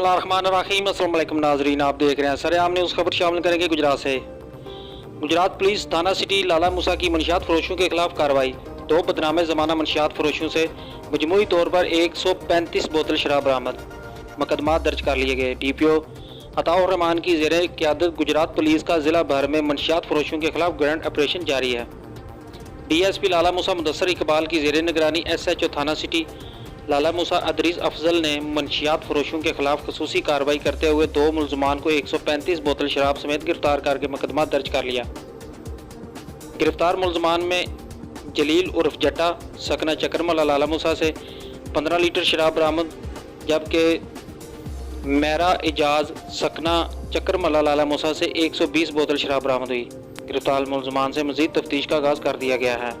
बिस्मिल्लाहिर्रहमानिर्रहीम। अस्सलाम वालेकुम नाजरीन, आप देख रहे हैं सरेआम न्यूज़। खबर शामिल करेंगे गुजरात से। गुजरात पुलिस थाना सिटी लाला मूसा की मंशियात फरोशों के खिलाफ कार्रवाई। 2 बदनामे ज़माना मंशियात फरोशों से मजमूई तौर पर 135 बोतल शराब बरामद। मुकदमा दर्ज कर लिए गए। DPO अताउर रहमान की ज़ेरे क़यादत गुजरात पुलिस का ज़िला भर में मंशियात फरोशों के खिलाफ ग्रैंड ऑपरेशन जारी है। DSP लाला मूसा मुदस्सर इकबाल की ज़ेरे निगरानी SHO थाना सिटी लाला मूसा अदरीस अफजल ने मंशियात फरोशों के खिलाफ खसूसी कार्रवाई करते हुए 2 मुलजमान को 135 बोतल शराब समेत गिरफ्तार करके मुकदमा दर्ज कर लिया। गिरफ्तार मुलजमान में जलील उर्फ जट्टा सकना चक्रमला लाला मूसा से 15 लीटर शराब बरामद, जबकि मेरा एजाज सकना चक्रमला लाला मूसा से 120 बोतल शराब बरामद हुई। गिरफ्तार मुलजमान से मजीद तफ्तीश का आगाज़ कर दिया गया है।